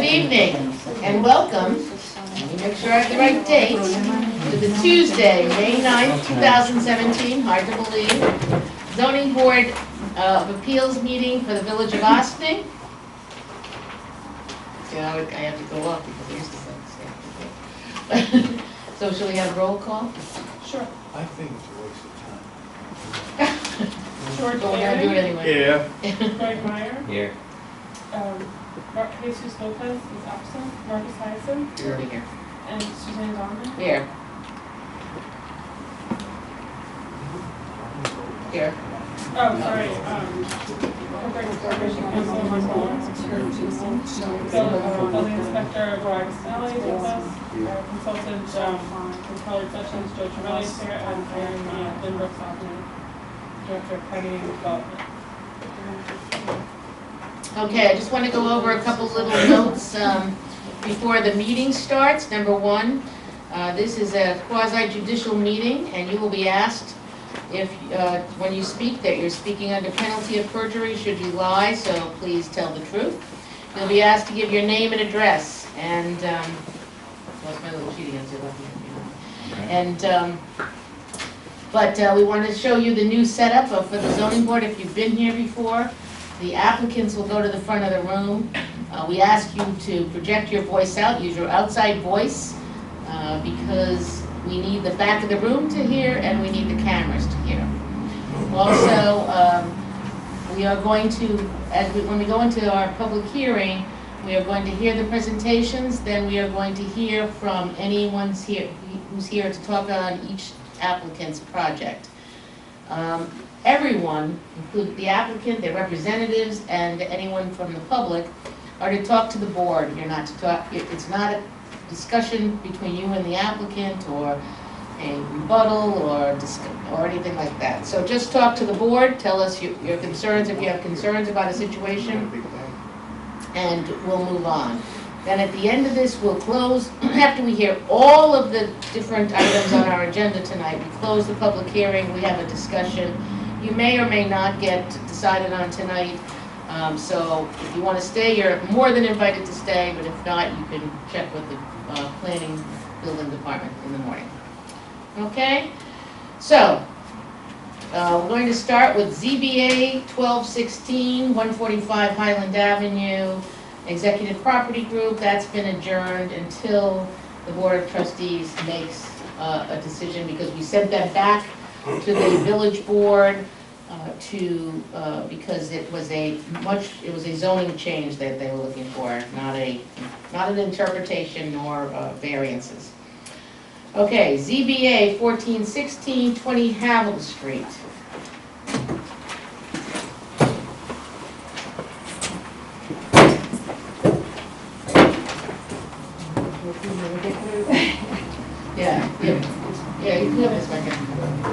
Good evening and welcome, let me make sure I have the right date, to the Tuesday, May 9th, 2017, hard to believe, Zoning Board of Appeals meeting for the Village of Ospey. Yeah, I have to go up because I used to say. So shall we have roll call? Sure. I think it's a waste of time. George Well, we're gonna do it anyway. Yeah. Greg Meyer. Here. Jesus Lopez is absent. Marcus Hyson. He'll be here. And Suzanne Donner. Here. Here. Oh, sorry. Building inspector Brian Snelly is with us. Our consultant Kelly Sessions, Joe Trevelli is here, and Lynn Brooks Hoffman, Director of Planning and Development. Okay, I just want to go over a couple little notes before the meeting starts. Number one, this is a quasi-judicial meeting, and you will be asked if, when you speak, that you're speaking under penalty of perjury should you lie, so please tell the truth. You'll be asked to give your name and address, and, lost my little sheet against your left hand. And, but we want to show you the new setup for the zoning board. If you've been here before, the applicants will go to the front of the room. We ask you to project your voice out, use your outside voice, because we need the back of the room to hear and we need the cameras to hear. Also, we are going to, when we go into our public hearing, we are going to hear the presentations, then we are going to hear from anyone who's here to talk on each applicant's project. Everyone, including the applicant, their representatives, and anyone from the public, are to talk to the board. You're not to talk, it's not a discussion between you and the applicant, or a rebuttal, or anything like that. So just talk to the board, tell us your concerns if you have concerns about a situation, and we'll move on. Then at the end of this, we'll close, after we hear all of the different items on our agenda tonight, we close the public hearing, we have a discussion. You may or may not get decided on tonight, so if you want to stay, you're more than invited to stay, but if not, you can check with the planning building department in the morning. Okay? So, we're going to start with ZBA 1216, 145 Highland Avenue, Executive Property Group. That's been adjourned until the Board of Trustees makes a decision, because we sent that back to the village board because it was a zoning change that they were looking for, not an interpretation nor variances. Okay, ZBA 1416, 20 Havel Street. Yeah, you can have this one here.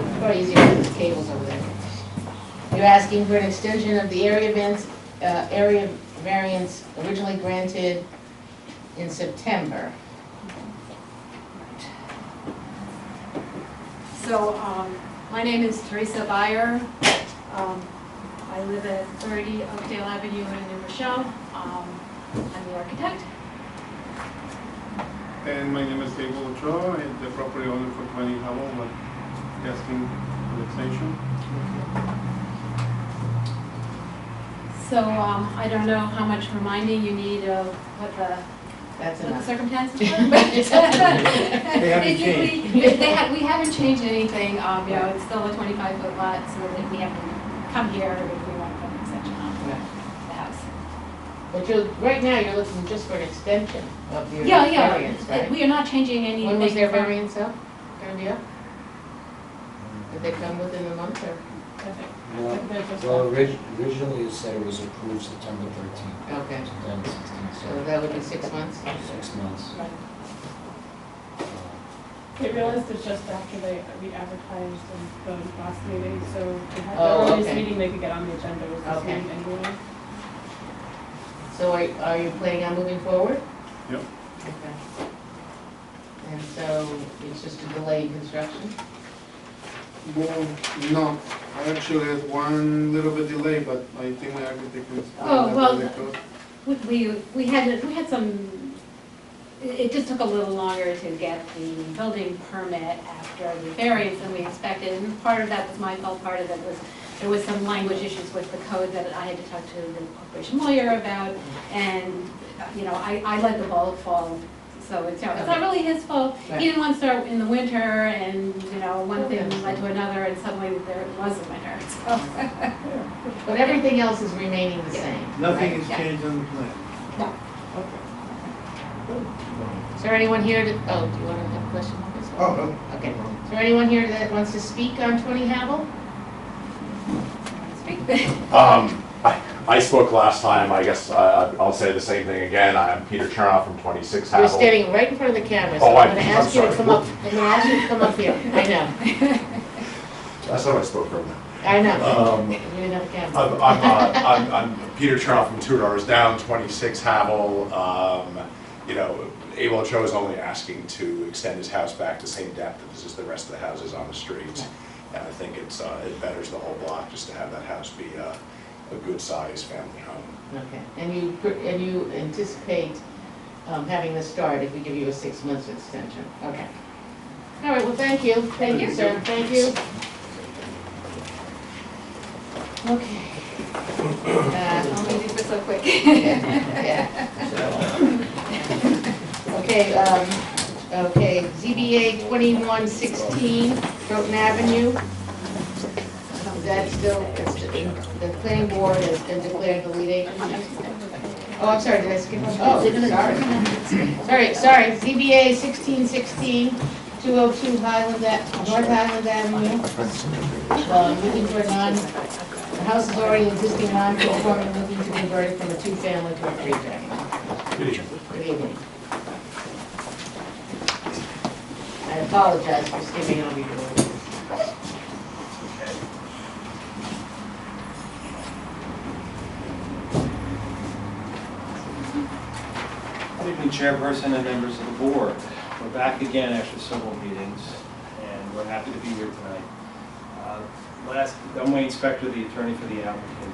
It's probably easier with the cables over there. You're asking for an extension of the area variance originally granted in September. So, my name is Teresa Beyer. I live at 30 Oakdale Avenue in New Rochelle. I'm the architect. And my name is Gabriel Ochoa. I'm the property owner for 20 Havel, but asking for extension. So, I don't know how much reminding you need of what the circumstances were. They haven't changed. We haven't changed anything. You know, it's still a 25-foot lot, so that we have to come here if we want to put an extension on the house. But right now you're looking just for an extension of your Yeah. variance, right? We are not changing anything. When was their variance up? Gonna be up? Did they come within the month or? Well, originally it said it was approved September 13th. Okay. Then 16th, So that would be 6 months? 6 months. Right. They realized it just after we advertised the last meeting, so they had the earliest meeting they could get on the agenda was this meeting anyway. So are you planning on moving forward? Yep. Okay. And so it's just a delay in construction? Well, no. Actually, it's one little bit delay, but I think my architect is. Oh, well, we had some, it just took a little longer to get the building permit after the variance than we expected. And part of that was my fault, part of it was, there was some language issues with the code that I had to talk to the corporation lawyer about. And, you know, I let the ball fall. So it's not really his fault. Right. He didn't want to start in the winter and, you know, one thing led to another and suddenly there was a winter, so. But everything else is remaining the same. Nothing right? has Yeah. changed on the plan. No. Is there anyone here to, oh, do you want to have a question? Oh, no. Okay. Is there anyone here that wants to speak on 20 Havel? Speak. I spoke last time, I guess I'll say the same thing again. I'm Peter Chernoff from 26 You're Havel. standing right in front of the camera, so Oh, I'm going to I'm ask you to sorry. come up. I'm going to ask you to come up here. I know. Last time I spoke from I know. them. You didn't have a camera. I'm Peter Chernoff from 2 Doors Down, 26 Havel. You know, Abel Cho is only asking to extend his house back the same depth as the rest of the houses on the street. And I think it betters the whole block just to have that house be a good sized family home. Okay. And you anticipate having this start if we give you a 6 months extension? Okay. All right, well, thank you. Thank you, sir. Thank you. Okay. Only these were so quick. Yeah. Okay, ZBA 2116, Groton Avenue. Is that still, the planning board has been declared the lead agency? Oh, I'm sorry, did I skip? Oh, sorry, ZBA 1616, 202 North Highland Avenue. Looking for the house is already existing non-conforming, looking to convert it from a two-family to a three-family. Good evening. Good evening. I apologize for skipping over your orders. Good evening, Chairperson and members of the board. We're back again after several meetings, and we're happy to be here tonight. I'm Wayne Spector, the attorney for the applicant.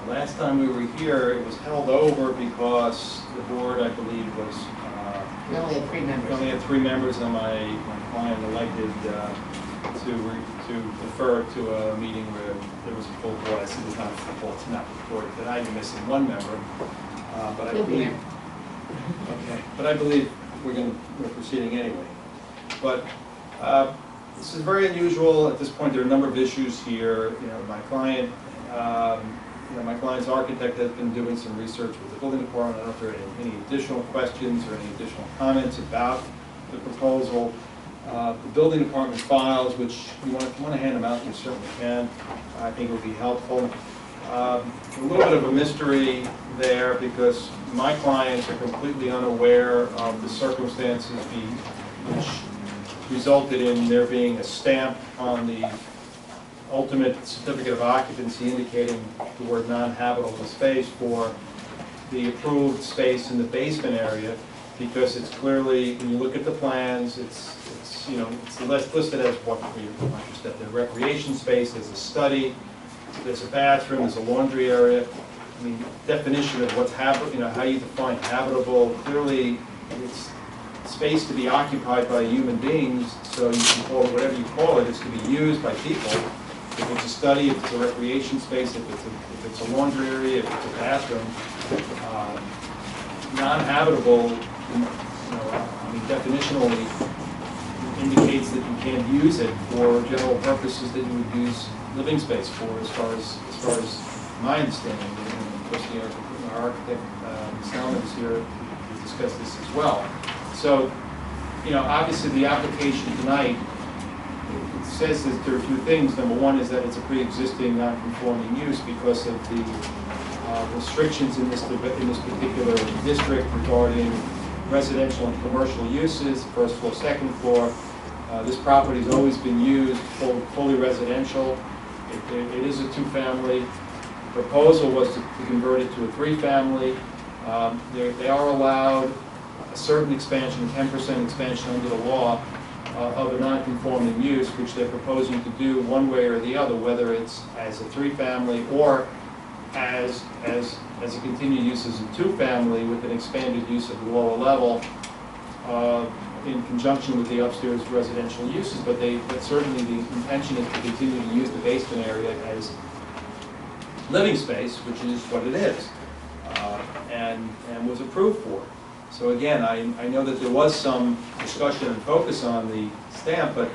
Last time we were here, it was held over because the board, I believe, was We only have 3 members. we only had 3 members, and my client elected to defer to a meeting where there was a full board. I said it's not a full board, it's not recorded. Tonight you're missing 1 member, but I He'll be believe. here. Okay, but I believe we're proceeding anyway. But this is very unusual. At this point, there are a number of issues here. You know, my client, my client's architect has been doing some research with the building department. I don't know if there are any additional questions or any additional comments about the proposal. The building department files, which you want to hand them out, you certainly can. I think it would be helpful. A little bit of a mystery there because my clients are completely unaware of the circumstances which resulted in there being a stamp on the ultimate certificate of occupancy indicating the word non-habitable space for the approved space in the basement area, because it's clearly, when you look at the plans, it's listed as what the recreation space, there's a study, there's a bathroom, there's a laundry area. I mean, definition of what's how you define habitable, clearly it's space to be occupied by human beings, so you can call it whatever you call it, it's to be used by people. If it's a study, if it's a recreation space, if it's a laundry area, if it's a bathroom, non-habitable, definitionally indicates that you can't use it for general purposes that you would use living space for, as far as my understanding. And of course, our architect, Ms. Hellman, is here to discuss this as well. So, obviously the application tonight, it says that there are 2 things. Number one is that it's a pre-existing non-conforming use because of the restrictions in this particular district regarding residential and commercial uses, first floor, second floor. This property has always been used fully residential. It is a 2-family. Proposal was to convert it to a 3-family. They are allowed a certain expansion, 10% expansion under the law of a non-conforming use, which they're proposing to do one way or the other, whether it's as a 3-family or as as a continued use as a two-family with an expanded use of the lower level in conjunction with the upstairs residential uses, but certainly the intention is to continue to use the basement area as living space, which is what it is, and was approved for. So again, I know that there was some discussion and focus on the stamp, but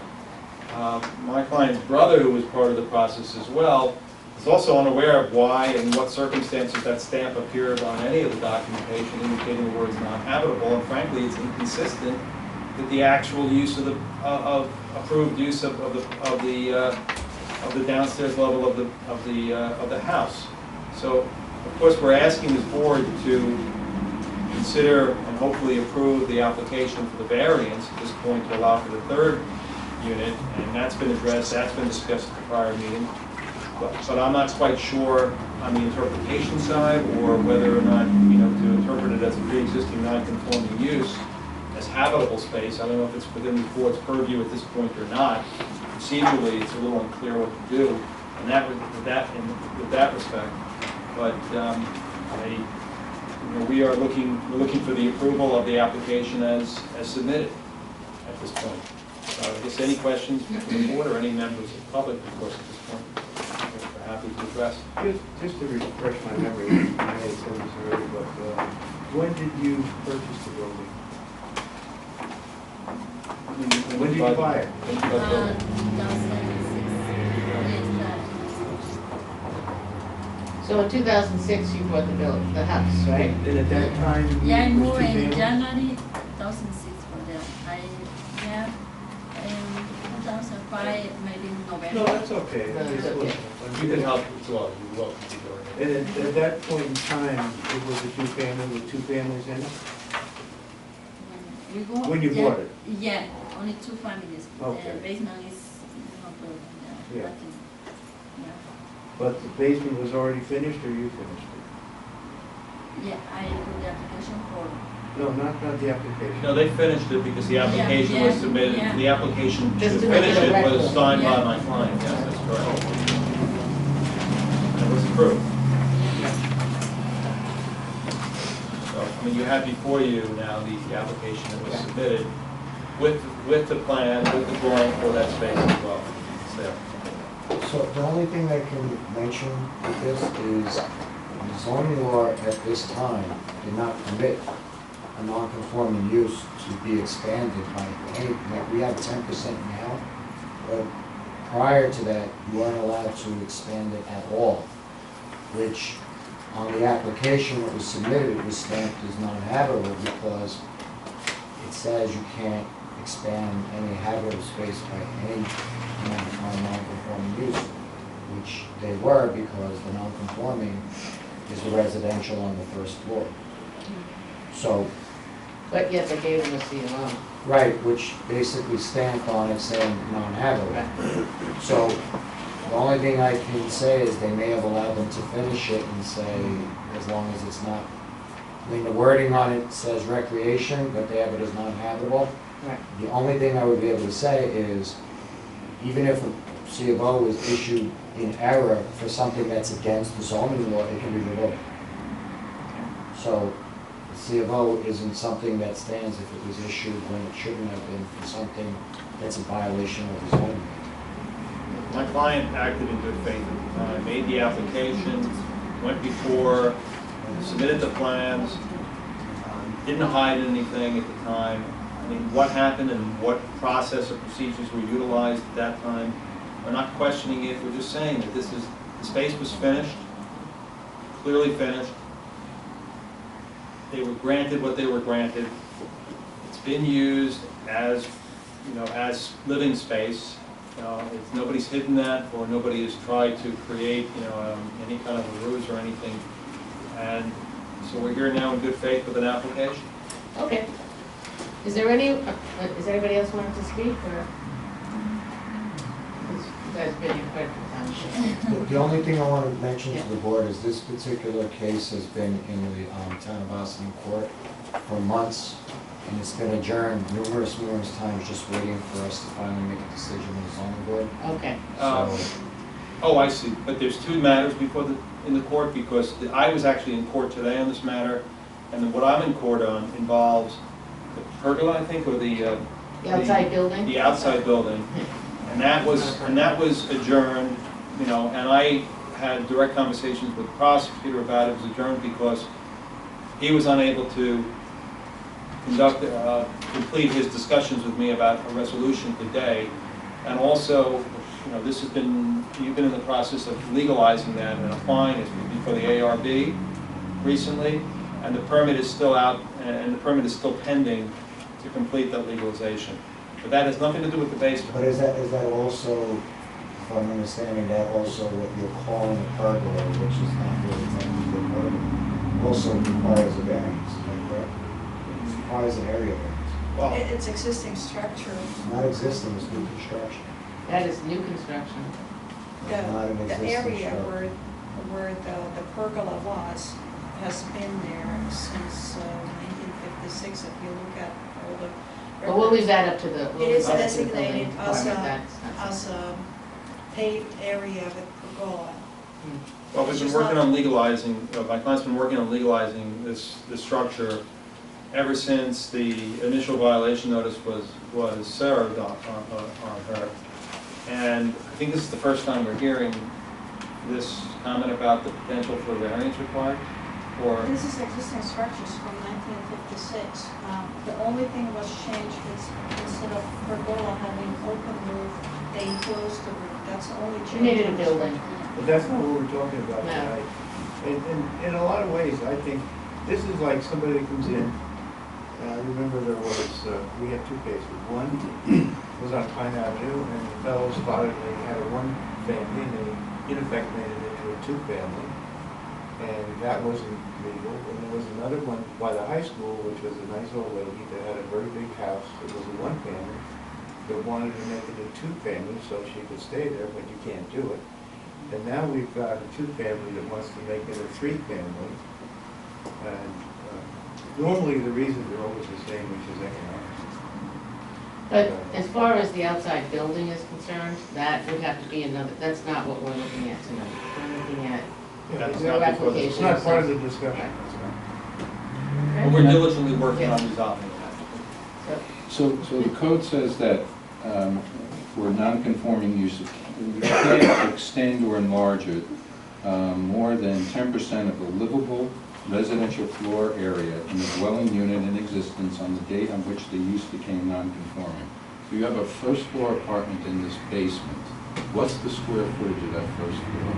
my client's brother, who was part of the process as well, is also unaware of why and what circumstances that stamp appeared on any of the documentation indicating the words non-habitable, and frankly, it's inconsistent with the actual use of the approved use of the downstairs level of the house. So, of course, we're asking this board to consider and hopefully approve the application for the variance at this point to allow for the third unit, and that's been addressed, that's been discussed at the prior meeting. But I'm not quite sure on the interpretation side, or whether or not, to interpret it as a pre-existing non-conforming use as habitable space. I don't know if it's within the board's purview at this point or not. Procedurally, it's a little unclear what to do in with that respect. But we're looking for the approval of the application as submitted at this point. I guess any questions from the board or any members of the public, of course, at this point, we're happy to address. Just to refresh my memory, I may have said this already, but when did you purchase the building? When did you buy it? When did you buy the building? 2006. So in 2006, you bought the house, right? And at that time, you Yeah, I was moved in two-family? January 2006 for them. In 2005, maybe in November. No, that's okay. No, that's okay. You can help as well, you're welcome to do it. And at that point in time, it was a two-family with two families in it? We go, When you yeah, bought it? Yeah, only two families. Okay. The basement is not built. Yeah. Nothing. Yeah. But the basement was already finished, or you finished it? Yeah, I put the application for. No, not the application. No, they finished it because the application was yeah, submitted, yeah. the application to Just to finish make it a it was record. signed by Yeah. my client, yes, that's correct. And it was approved. So, I mean, you have before you now the application that was submitted with the plan, with the drawing for that space as well. It's there. So the only thing I can mention with this is the zoning law at this time did not permit a non-conforming use to be expanded by any, like, we have 10% now, but prior to that, you weren't allowed to expand it at all, which on the application that was submitted, it was stamped as non-habitable because it says you can't expand any habitable space by any non-conforming use, which they were because the non-conforming is the residential on the first floor. So, But yet they gave them a CMO. right, which basically stamped on it saying non-habitable. So, the only thing I can say is they may have allowed them to finish it and say, as long as it's not, I mean, the wording on it says recreation, but they have it as non-habitable. Right. The only thing I would be able to say is, even if a C of O is issued in error for something that's against the zoning law, it can be revoked. So, the C of O isn't something that stands if it was issued when it shouldn't have been for something that's a violation of the zoning law. My client acted in good faith at the time, made the application, went before, submitted the plans, didn't hide anything at the time. I mean, what happened and what process or procedures were utilized at that time, we're not questioning it, we're just saying that this is, the space was finished, clearly finished. They were granted what they were granted. It's been used as, as living space. Nobody's hidden that, or nobody has tried to create, any kind of a ruse or anything. And so we're here now in good faith with an application. Okay. Is there anybody else wanting to speak, or? You guys been here quite a time. The only thing I want to mention to the board is this particular case has been in the town of Boston court for months, and it's been adjourned numerous times, just waiting for us to finally make a decision with the zoning board. Okay. So, Is there any, other- is there anybody else wanting to speak, or? I mean, the only thing I want to mention to the board is this particular case has been in the town of Boston court for months, and it's been adjourned numerous times, just waiting for us to finally make a decision with the zoning board. Okay. Oh, I see, but there's two matters in the court, because I was actually in court today on this matter, and then what I'm in court on involves the pergola, I think, or The outside building? the outside building. And that was adjourned, you know, and I had direct conversations with the prosecutor about it. It was adjourned because he was unable to complete his discussions with me about a resolution today. And also, you know, you've been in the process of legalizing that and applying it before the ARB recently, and the permit is still out, and the permit is still pending to complete that legalization. But that has nothing to do with the basement. But is that also, if I'm understanding that, also what you're calling a pergola, which is not really meant to be a pergola, also requires a variance, is that correct? It requires an area variance. Well, It's existing structure. Not existing, it's new construction. That is new construction. It's not an The existing area structure. where the pergola was has been there since 1956, if you look at all the. But we'll leave that up to the. It is designated That's as a paved area with pergola. well, we've been working on legalizing, my client's been working on legalizing this structure ever since the initial violation notice was served on her. And I think this is the first time we're hearing this comment about the potential for variance required, or? This is existing structures from 1956. The only thing was changed is instead of pergola having open roof, they enclosed the roof. That's the only change. You needed a building. But that's not what we're talking about No. tonight. In a lot of ways, I think, this is like somebody that comes in, I remember there was, we had two cases. One was on Pine Avenue, and the fellow spotted they had a one family, and they in effect made it into a two family. And that wasn't legal. And there was another one by the high school, which was a nice old lady that had a very big house. It was a one family that wanted to make it a two family so she could stay there, but you can't do it. And now we've got a two family that wants to make it a three family. And normally the reasons are always the same, which is economics. But as far as the outside building is concerned, that would have to be another, that's not what we're looking at tonight. We're looking at That's your not before application. It's not part of the discussion. But we're diligently working on resolving that. So the code says that for non-conforming use, you can't extend or enlarge it more than 10% of the livable residential floor area in the dwelling unit in existence on the date on which the use became non-conforming. So you have a first floor apartment in this basement. What's the square footage of that first floor?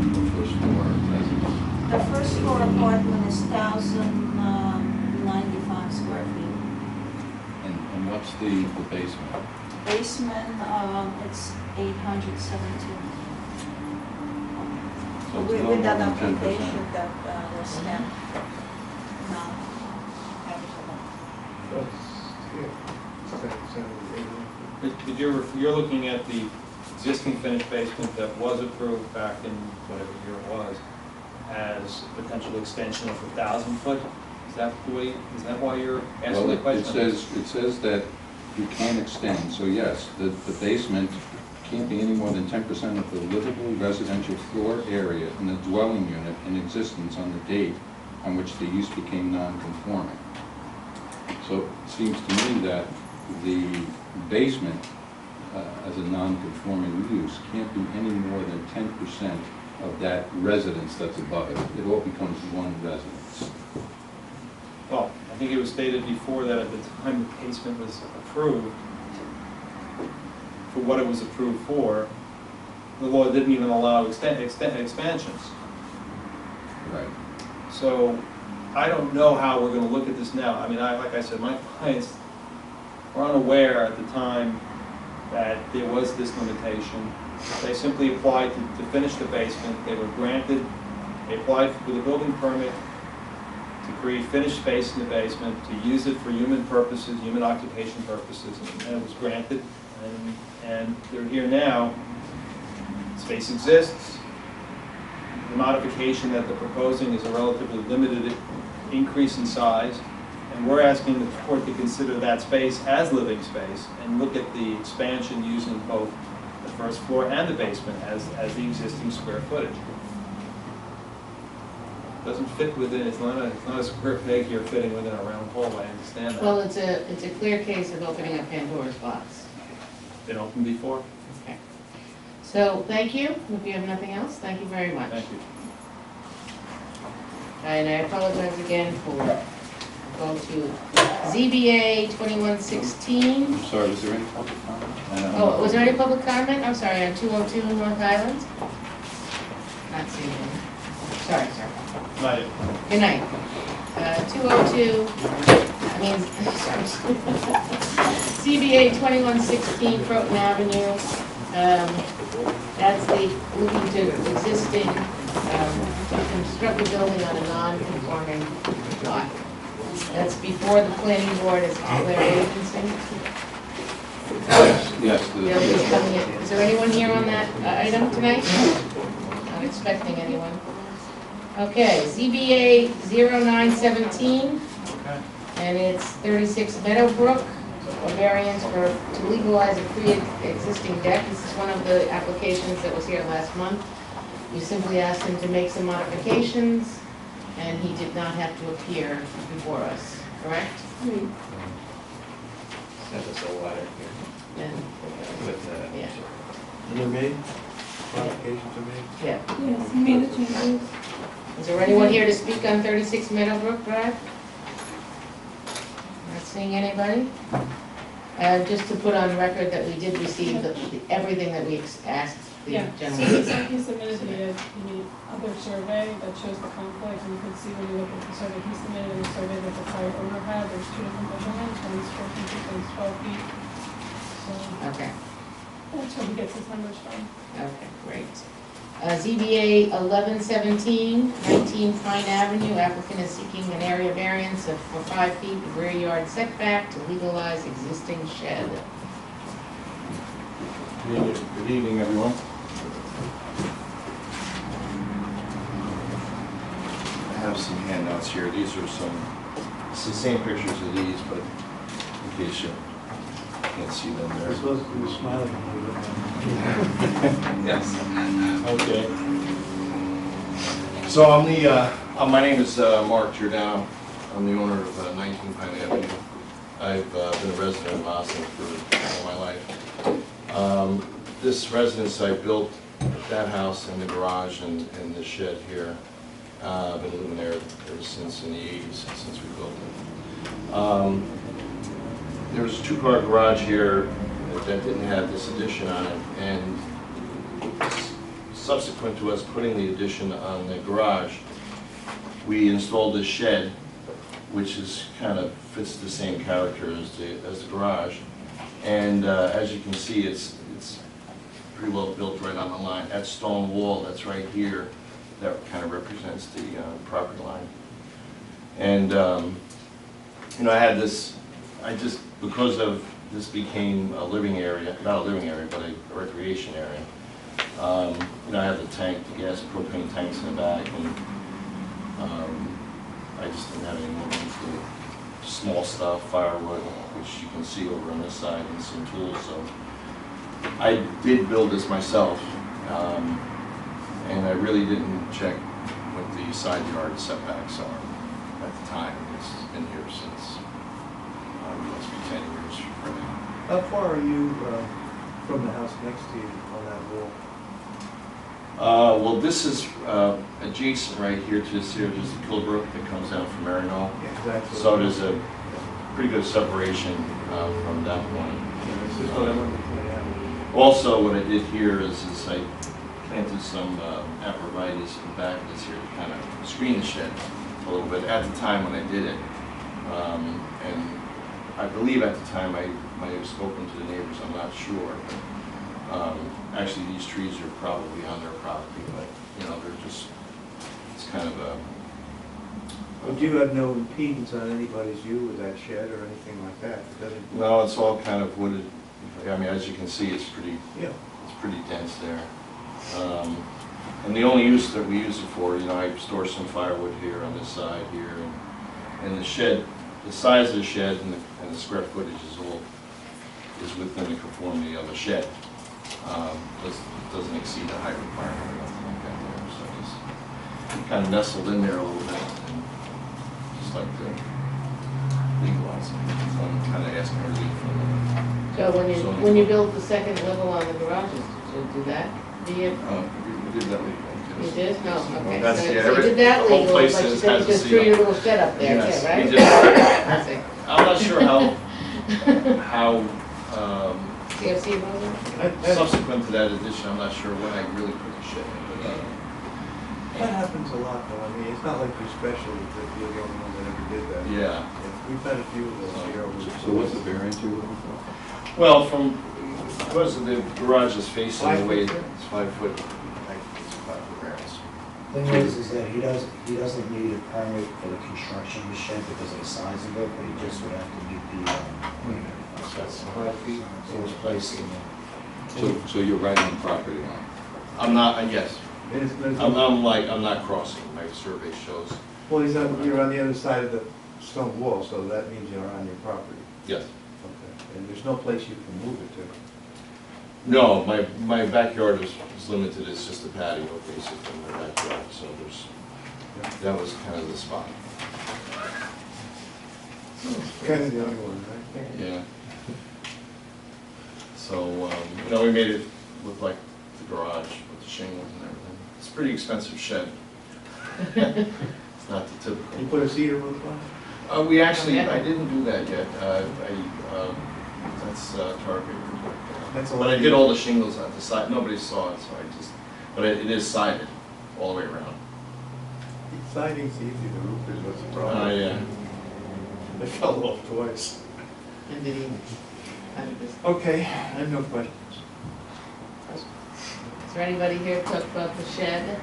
The first floor residence? The first floor apartment is 1,095 square feet. And what's the basement? Basement, it's 817. So it's With no more that than 10%. application that was stamped, now, But you're looking at the existing finished basement that was approved back in whatever year it was as potential extension of 1,000 foot? Is that why you're asking the Well, question? it says that you can extend, so yes, the basement can't be any more than 10% of the livable residential floor area in the dwelling unit in existence on the date on which the use became non-conforming. So it seems to me that the basement as a non-conforming use can't be any more than 10% of that residence that's above it. It all becomes one residence. Well, I think it was stated before that at the time the basement was approved, for what it was approved for, the law didn't even allow expansions. Right. So I don't know how we're going to look at this now. I mean, like I said, my clients were unaware at the time that there was this limitation. They simply applied to finish the basement. They were granted, they applied for the building permit to create finished space in the basement, to use it for human purposes, human occupation purposes, and it was granted. And they're here now. Space exists. The modification that they're proposing is a relatively limited increase in size, and we're asking the court to consider that space as living space and look at the expansion using both the first floor and the basement as the existing square footage. Doesn't fit within, it's not a square peg here fitting within a round hole, I understand that. Well, it's a clear case of opening up Pandora's box. Been opened before? Okay. So, thank you. If you have nothing else, thank you very much. Thank you. And I apologize again for, go to ZBA 2116. I'm sorry, was there any public comment? Oh, was there any public comment? I'm sorry, on 202 North Island? Not seeing any. Sorry, sir. Right. Good night. 202, sorry. CBA 2116 Croton Avenue. That's the, looking to existing, to construct a building on a non-conforming lot. That's before the planning board has declared agency. Yes, They'll be coming in. Is there anyone here on that item tonight? Not expecting anyone. Okay, ZBA 0917, and it's 36 Meadowbrook, a variance to legalize a pre-existing deck. This is one of the applications that was here last month. We simply asked him to make some modifications, and he did not have to appear before us, correct? Send us a letter here And, with, yeah, and they're made, modifications are made? yeah. Yes, he made a change. Is there anyone here to speak on 36 Meadowbrook Drive? Not seeing anybody? Just to put on record that we did receive everything that we asked the Yeah, so gentleman. he submitted the other survey that shows the conflict, and you can see when you look at the survey, he submitted a survey that the prior owner had, there's two different measurements, one's 14 feet, one's 12 feet. So Okay, that's where he gets his numbers from. okay, great. ZBA 1117, 19 Pine Avenue, applicant is seeking an area variance for 5 feet of rear yard setback to legalize existing shed. Good evening, everyone. I have some handouts here. These are it's the same pictures of these, but in case you can't see them there. You're supposed to be smiling when we look at Yes. Okay. So my name is Mark Giordano. I'm the owner of 19 Pine Avenue. I've been a resident of Boston for all my life. This residence, I built that house and the garage and the shed here. I've been living there ever since in the 80s, since we built it. There was a two-car garage here that didn't have this addition on it, and subsequent to us putting the addition on the garage, we installed this shed, which is kind of fits the same character as the garage. And as you can see, it's pretty well built right on the line. That stone wall that's right here, that kind of represents the property line. And you know, I had this, because of this became a living area, not a living area, but a recreation area. You know, I have the tank, the gas propane tanks in the back, and I just didn't have any more room for small stuff, firewood, which you can see over on this side, and some tools. So I did build this myself, and I really didn't check what the side yard setbacks are at the time. It's been here since must be 10 years from now. How far are you from the house next to you on that wall? Well, this is adjacent right here to this here. There's the Killbrook that comes down from Maryknoll. Yeah, exactly. So there's a pretty good separation from that point. Yeah, this is what I wanted to point out. Also, what I did here is I planted some arborvitaes in the back of this here to kind of screen the shed a little bit at the time when I did it. And I believe at the time I might have spoken to the neighbors, I'm not sure. Actually, these trees are probably on their property, but, you know, they're just, it's kind of a... But you have no impedance on anybody's view with that shed or anything like that? It doesn't... No, it's all kind of wooded. I mean, as you can see, it's pretty dense there. And the only use that we use it for, you know, I store some firewood here on this side here, and the shed, the size of the shed and the square footage is within the conformity of a shed. Doesn't exceed the height requirement or nothing like that there, so just kind of nestled in there a little bit, and just like to legalize it. So I'm kind of asking relief from So when you built the second level on the garages, did you do that? we did that legal. You did? No, okay. That's- So yeah, so you did that the whole legal, place but you has then a you just threw seal. your little shed up there Yes, too, right? we did. I see. I'm not sure how CFC building? subsequent to that addition, I'm not sure when I really put the shed in, but, That happens a lot though, I mean, it's not like you're special that you're the only one that ever did that. yeah. We've had a few of those here over the. So what's the variance you're looking for? Well, because of the garage is facing the way, 5 foot? it's 5 foot, I think it's a 5 foot variance. Thing is that he doesn't need a permit for the construction of the shed because of the size of it, but he just would have to meet the, That's 5 feet. so it's placed in the. So you're right on the property line? I'm not, yes, There's I'm no- not crossing, my survey shows, Well, you're on the other side of the stone wall, so that means you're on your property. yes. Okay. And there's no place you can move it to. No, my backyard is limited, it's just a patio basically in my backyard, so that was kind of the spot. Kind of the only one, right? Yeah. So, we made it look like the garage with the shingles and everything. It's a pretty expensive shed. It's not the typical. You put a cedar roof on it? We actually, I didn't do that yet. That's targeted. That's a But lot I of- did all the shingles on the side. Nobody saw it, so I just, but it is sided all the way around. Siding's easy, the roof is what's the problem. Yeah. They fell off twice. And did he, how did this, Okay, I have no questions. is there anybody here to talk about the shed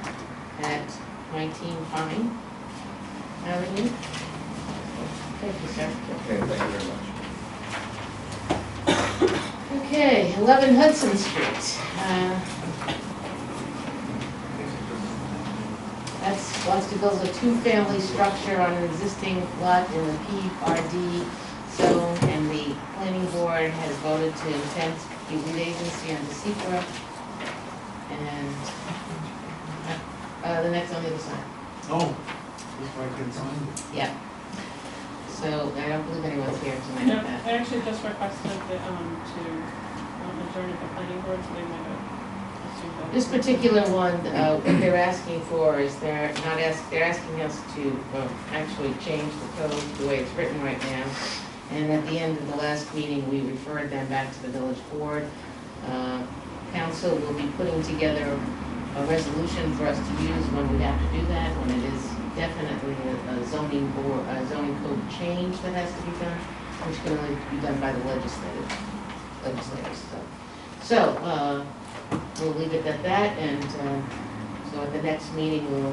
at 19 Pine Avenue? Thank you, sir. Okay, thank you very much. Okay, 11 Hudson Street. Wants to build a two-family structure on an existing lot in the PRD zone, and the planning board has voted to intend to be lead agency on the secret. And the next on the other side. Oh, that's why I couldn't find it. Yeah. So I don't believe anyone's here tonight No, with that. I actually just requested to adjourn at the planning board, so they might have assumed that. This particular one, what they're asking for is they're asking us to actually change the code the way it's written right now. And at the end of the last meeting, we referred them back to the village board. Council will be putting together a resolution for us to use when we have to do that, when it is definitely a zoning code change that has to be done, which can only be done by the legislators. So, we'll leave it at that, and so at the next meeting, we'll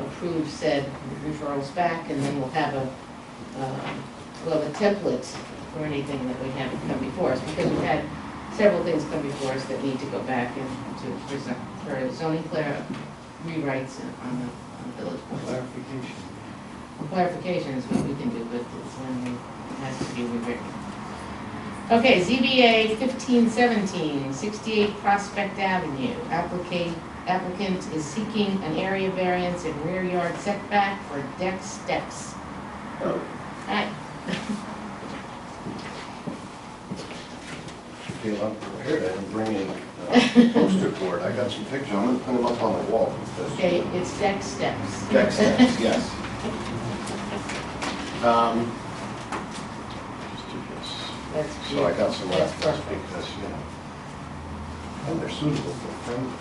approve said referrals back, and then we'll have a template for anything that we have come before us, because we've had several things come before us that need to go back and for zoning rewrites on the village board. Clarification. Clarification is what we can do, but it's when it has to be rewritten. Okay, ZBA 1517, 68 Prospect Avenue. Applicant is seeking an area variance and rear yard setback for deck steps. Hi. I'm prepared, I didn't bring any poster board, I got some pictures, I'm gonna put them up on the wall. because- Okay, it's deck steps. Deck steps, yes. That's So I got some That's left, perfect. because, you know, and they're suitable for friends.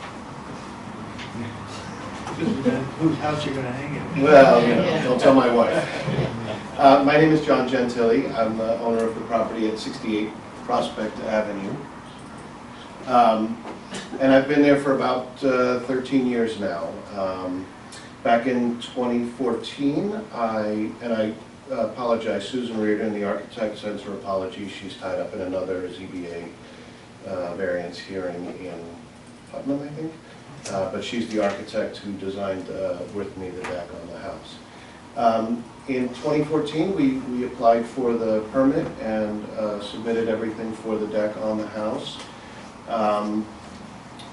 Just depends whose house you're gonna hang it in. Well, you Yeah. know, don't tell my wife. My name is John Gentili, I'm the owner of the property at 68 Prospect Avenue. And I've been there for about 13 years now. Back in 2014, I apologize, Susan Reardon, the architect, sends her apologies. She's tied up in another ZBA variance hearing in Putnam, I think. But she's the architect who designed with me the deck on the house. In 2014, we applied for the permit and submitted everything for the deck on the house.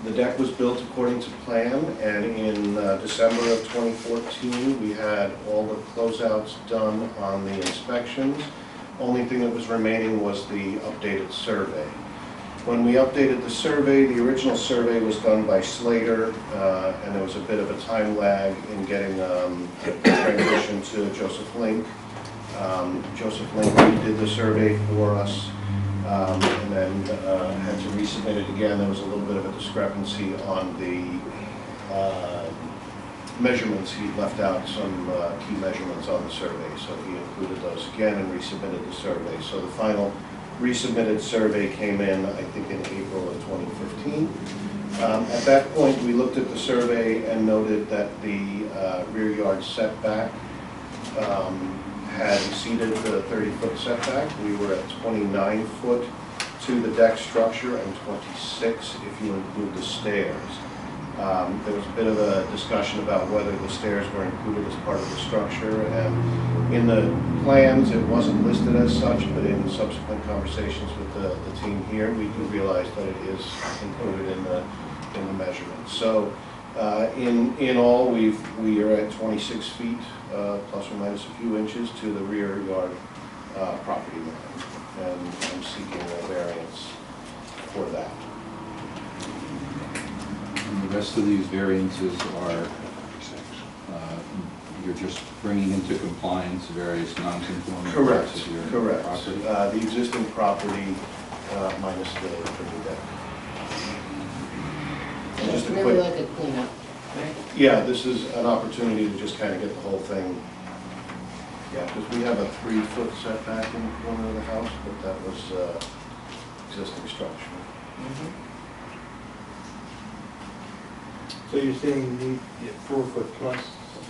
The deck was built according to plan, and in December of 2014, we had all the closeouts done on the inspections. Only thing that was remaining was the updated survey. When we updated the survey, the original survey was done by Slater, and there was a bit of a time lag in getting transition to Joseph Link. Joseph Link did the survey for us, and then had to resubmit it again. There was a little bit of a discrepancy on the measurements. He left out some key measurements on the survey, so he included those again and resubmitted the survey. So the final resubmitted survey came in, I think, in April of 2015. At that point, we looked at the survey and noted that the rear yard setback had exceeded the 30-foot setback. We were at 29 foot to the deck structure and 26 if you include the stairs. There was a bit of a discussion about whether the stairs were included as part of the structure, and in the plans it wasn't listed as such, but in subsequent conversations with the team here, we do realize that it is included in the measurements. So in all, we are at 26 feet plus or minus a few inches to the rear yard property line, and I'm seeking a variance for that. And the rest of these variances are, you're just bringing into compliance various non-conforming parts of your Correct. property? The existing property minus the new deck. And just It's a really quick, like a cleanup, right? yeah, this is an opportunity to just kind of get the whole thing. Yeah, because we have a 3-foot setback in the corner of the house, but that was existing structure. So you're saying you need 4 foot plus,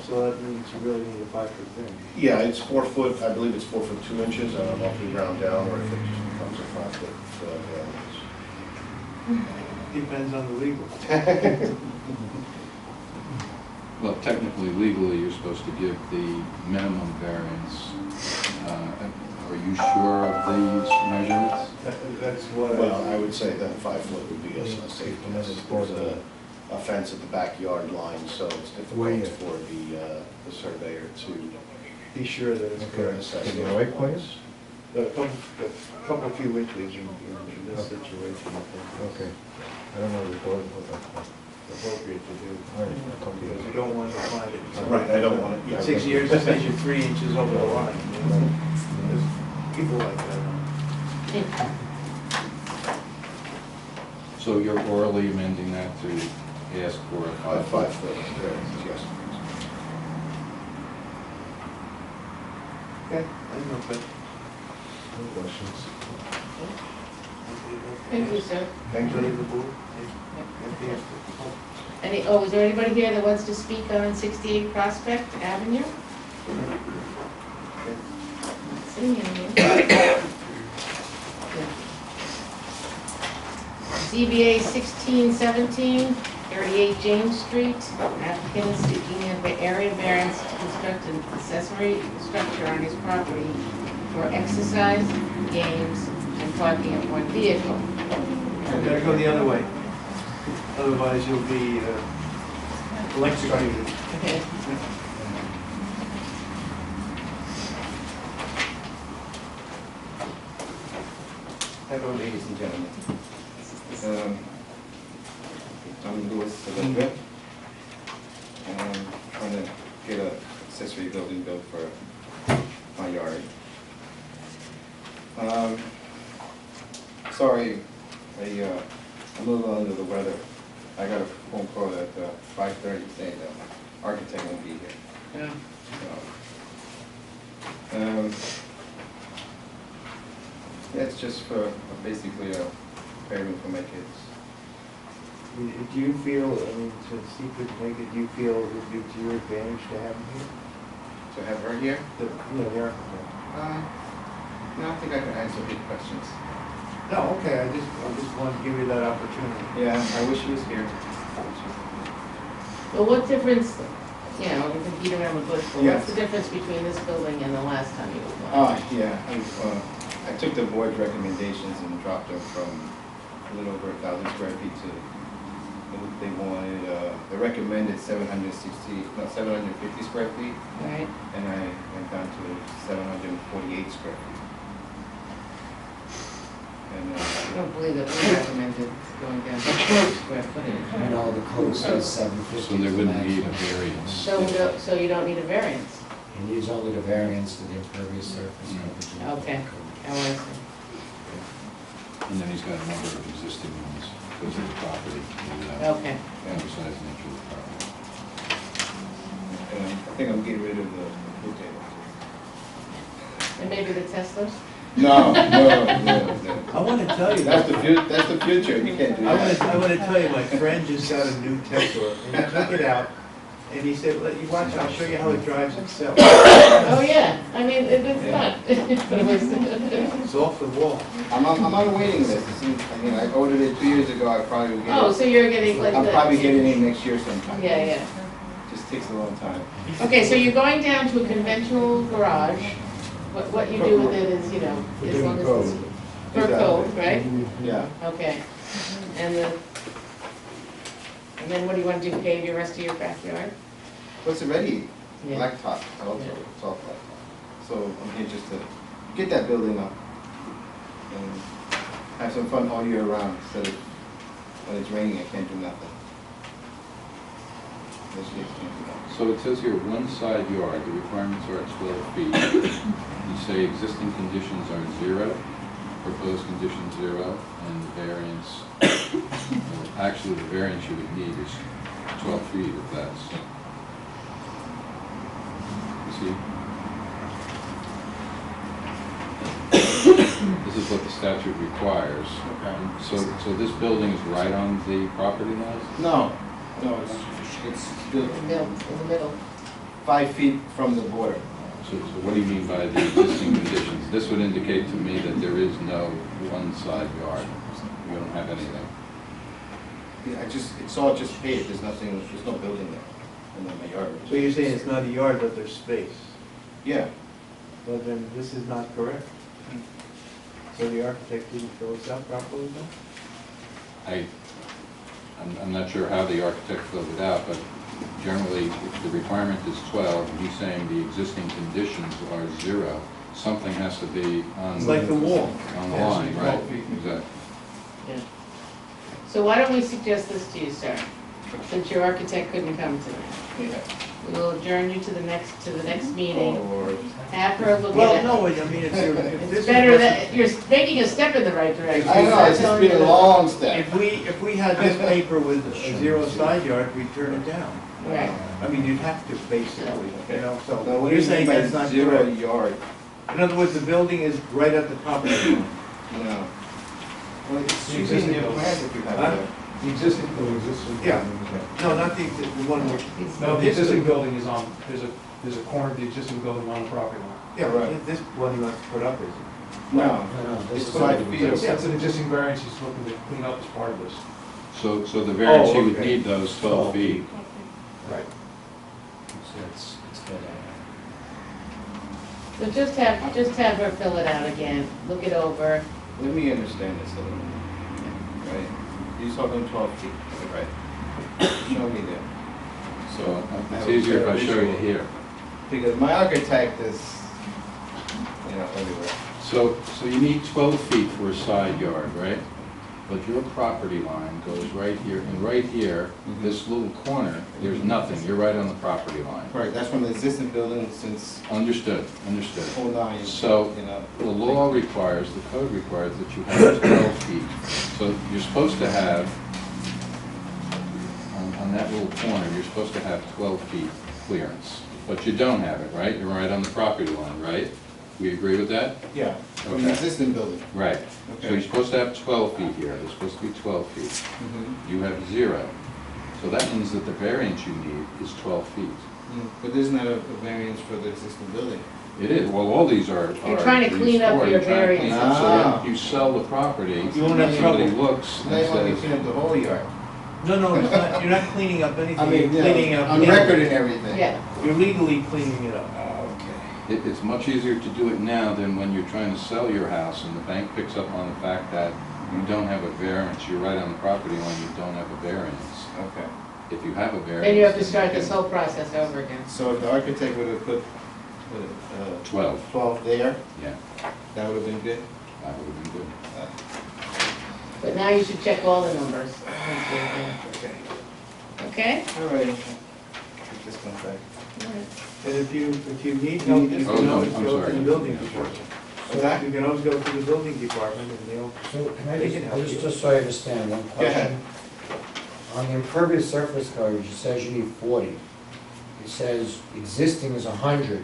so that means you really need a 5-foot thing. Yeah, it's 4 foot, I believe it's 4 foot 2 inches. I don't know if we round down or if it just becomes a 5-foot variance. Depends on the legal. Well, technically, legally, you're supposed to give the minimum variance. Are you sure of these measurements? That's what Well, I would say then 5 foot would be a safe guess. There's a fence at the backyard line, so it's difficult for the surveyor to be sure that it's correct. assess. Is it all right, please? A couple few inches in this situation, I think. Okay. I don't know what Appropriate to do. All right, I'll talk to you. Because you don't want to find it. Right, I don't want it. In 6 years, it says you're 3 inches over the line. You know? There's people like that. So you're orally amending that to ask for a 5 foot variance, yes. Okay, I don't know, but. No questions. Thank you, sir. Thank you. The board. Is there anybody here that wants to speak on 68 Prospect Avenue? Not seeing anyone. ZBA 1617, 38 James Street. Applicant is seeking an area variance to construct an accessory structure on his property for exercise, games, and parking of one vehicle. You gotta go the other way. Otherwise, you'll be electrocuted. Hello, ladies and gentlemen. I'm Louis Elizabeth, and I'm trying to get an accessory building built for my yard. Sorry, I'm a little under the weather. I got a phone call at 5:30 saying that the architect won't be here. Yeah. Yeah, it's just for basically a bedroom for my kids. Do you feel, I mean, since he could make it, do you feel it would be to your advantage to have him here? To have her here? The architect. No, I think I can answer big questions. No, okay, I just wanted to give you that opportunity. Yeah, I wish he was here. Well, what difference, you know, we can beat around the bush, but Yes. what's the difference between this building and the last time you was Oh, on? yeah, I took the board's recommendations and dropped them from a little over 1,000 square feet to They wanted, they recommended 750 square feet, Right? and I went down to 748 square feet. And, I don't believe that we recommended going down to square footage. You know, the code says 750. So there wouldn't need a maximum. variance. So you don't need a variance? He needs only the variance to the impervious surface coverage. Okay, oh, I see. And then he's got a number of existing ones because of the property. and, Okay. Emphasize the nature of the property. and I think I'm getting rid of the pool table. And maybe the Teslas? No. I want to tell you. That's the future, you can't do that. I want to tell you, my friend just got a new Tesla, and he took it out, and he said, "Let you watch, I'll show you how it drives itself." Oh, yeah, I mean, it's fun. But it was, It's off the wall. I'm on a waiting list. I mean, I ordered it 2 years ago, I probably will get it. oh, so you're getting like the... I'm probably getting it next year sometime. Yeah, yeah. Just takes a long time. Okay, so you're going down to a conventional garage. What you do with it is, you know, as long as it's per code, right? Yeah. Okay. And then what do you want to do, pave your rest of your backyard? Well, it's already Yeah. blacktop also, Yeah. it's all blacktop. So I'm here just to get that building up and have some fun all year round, instead of when it's raining, I can't do nothing. This year, I can't do nothing. So it says here, one side yard, the requirements are 12 feet. You say existing conditions are 0, proposed condition 0, and the variance, well, actually the variance you would need is 12 feet if that's, you see? This is what the statute requires. So this building is right on the property line? No, it's In the middle. 5 feet from the border. So what do you mean by the existing conditions? This would indicate to me that there is no one side yard. You don't have anything. Yeah, it's all just paved, there's no building there, in my yard. So you're saying it's not a yard, but there's space? Yeah, Well, then this is not correct. So the architect didn't fill this out properly then? I'm not sure how the architect filled it out, but generally, if the requirement is 12, and he's saying the existing conditions are 0, something has to be on. It's like the wall. On the Yes, line, right? Exactly. Yeah. So why don't we suggest this to you, sir? Since your architect couldn't come tonight. yeah. We'll adjourn you to the next meeting. Or, Have her look Well, at it. no, I mean, if It's this better was- that, you're making a step in the right direction. I know, it's just been a long step. If we had this paper with a 0 side yard, we'd turn it down. Right. I mean, you'd have to basically, you know, now so what do you're you saying mean by that's not 0 correct. yard? In other words, the building is right at the property line. No. Well, it's The in existing your building. plans if you have Huh? that. The existing building is. Yeah. No, not the one where. No, the existing building is on, there's a corner of the existing building on the property line. Yeah, Right. this one he wants to put up, is it? No, No, this it's is 5 what feet. That's that's an existing variance he's looking to clean up as part of this. So the variance he would okay. need those 12 feet. Right. So it's good. So just have her fill it out again, look it over. Let me understand this a little bit. Right? You're talking 12 feet, right? Show me there. So it's easier if I show you here. Because my architect is, everywhere. So you need 12 feet for a side yard, right? But your property line goes right here, and right here, this little corner, there's nothing, you're right on the property line. Right, that's from the existing building since Understood. 09. So the law requires, the code requires that you have 12 feet. So you're supposed to have, on that little corner, you're supposed to have 12 feet clearance. But you don't have it, right? You're right on the property line, right? We agree with that? Yeah, from the Okay. existing building. Right. So Okay. you're supposed to have 12 feet here. There's supposed to be 12 feet. You have 0. So that means that the variance you need is 12 feet. But isn't that a variance for the existing building? It is. Well, all these are. You're trying to clean up restored. your You're trying to clean up so variance. that you sell the property. You won't have Somebody trouble. looks Now and you want me to says, clean up the whole yard? No, it's not, you're not cleaning up anything. I mean, You're cleaning up. on record and everything. Yeah. You're legally cleaning it up. Okay. it's much easier to do it now than when you're trying to sell your house and the bank picks up on the fact that you don't have a variance, you're right on the property line, you don't have a variance. Okay. If you have a variance. Then you have to then start you this can- whole process over again. So if the architect would have put, 12, 12 there, yeah, that would have been good? that would have been good. But now you should check all the numbers. Okay. Okay? All right. Take this one back. And if you need help, you Oh, can no, always I'm go to sorry. the building department. What's that? You can always go to the building department and they'll, So can I They can help you. just so I understand, one Go ahead. question? On the impervious surface coverage, it says you need 40. It says existing is 100,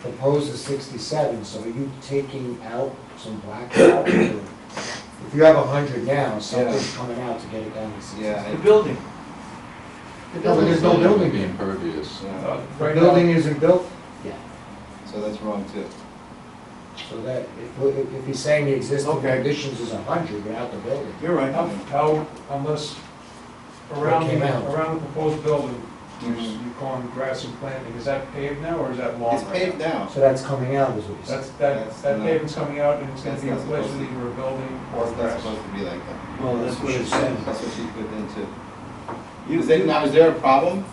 proposed is 67, so are you taking out some blacktop? Or if you have 100 now, something's coming out to get it down to 67? Yeah, the building. The No, but there's no building's- building Be there. impervious. yeah. The Right now, building isn't built? So that's wrong too. So that, if he's saying the existing Okay. conditions is 100 without the building. You're right. how, unless around, came out. around the proposed building, Mhm. you call them grass and planting, is that paved now or is that lawn? It's paved now. So that's coming out, is what you're saying? That That's not- pavement's coming out and it's gonna that's be not replaced supposed with to- either a building or It's not grass. supposed to be like that. Well, that's what it says. That's what she put into. Now, is there a problem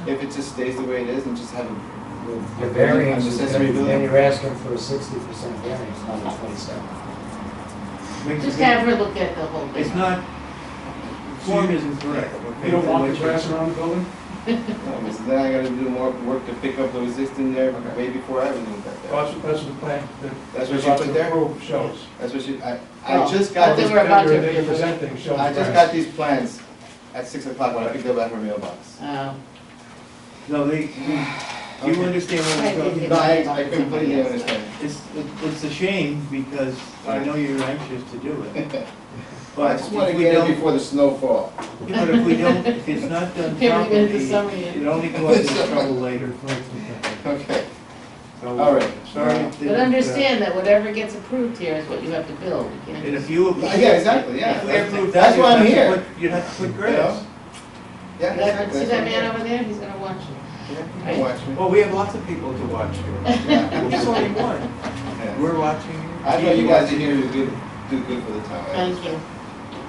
if it just stays the way it is and just have a? The variance is Accessory gonna be, then building? you're asking for a 60% variance, not a 27. Makes Just it- have her look at the whole thing. It's not, form isn't correct. You don't want the grass around the building? No, but so then I gotta do more work to pick up the existing there way before everything got Well, there. that's what the plan, That's what she put there? Shows. That's what she, I Oh, just but got they this, were about to- That you're presenting shows I just grass. got these plans at 6 o'clock when I picked up at her mailbox. No, they, you understand what I'm talking No, about? I completely understand. It's a shame because I know you're anxious to do it. I But just if wanna we get it don't, before the snow fall. but if we don't, if it's not done Can't even properly, do summer yet. it only causes trouble later. Okay, So, all right. Sorry. it But didn't, understand that whatever gets approved here is what you have to build. You can't And if just- you. Yeah, exactly, yeah. If we approve That's that, why I'm you'd have to here. put- You'd have to put You grass. know? Yeah, See that exactly. man over there? He's gonna watch you. Yeah, you watch me. Well, we have lots of people to watch here. He's only one. Yeah. We're watching you. I know you guys are here to do good for the town. Thank you.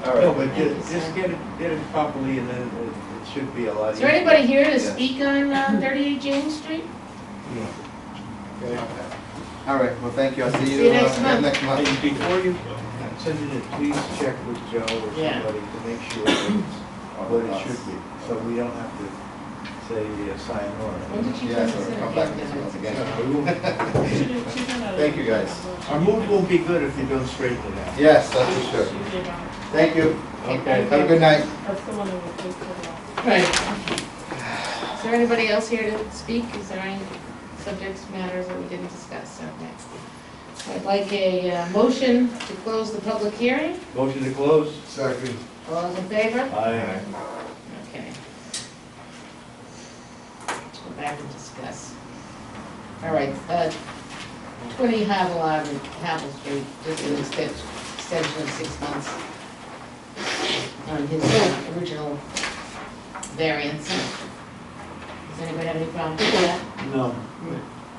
All No, right. but Thank you, just sir. get it properly and then it should be a lot Is easier. there anybody here to Yes. speak on 38 James Street? Okay. All right, well, thank you. I'll see you. See you next month. Next month. And before you send it in, please check with Joe or Yeah. somebody to make sure that it's what it should be. So we don't have to say sayonara. When did you Yeah, send so this in? come back next month again. No, we won't- She's in a- Thank you, guys. Our mood won't be good if you don't straighten it out. Yes, that's for sure. She's in a- Thank you. Okay. Have a good night. That's the one that was placed for the. Right. Is there anybody else here to speak? Is there any subjects, matters that we didn't discuss? Okay. I'd like a motion to close the public hearing. Motion to close? Second. All those in favor? Aye. Okay. Let's go back and discuss. All right, 20 Havel Avenue, Havel Street, just an extension of 6 months on his original variance. Does anybody have any problem with that? No.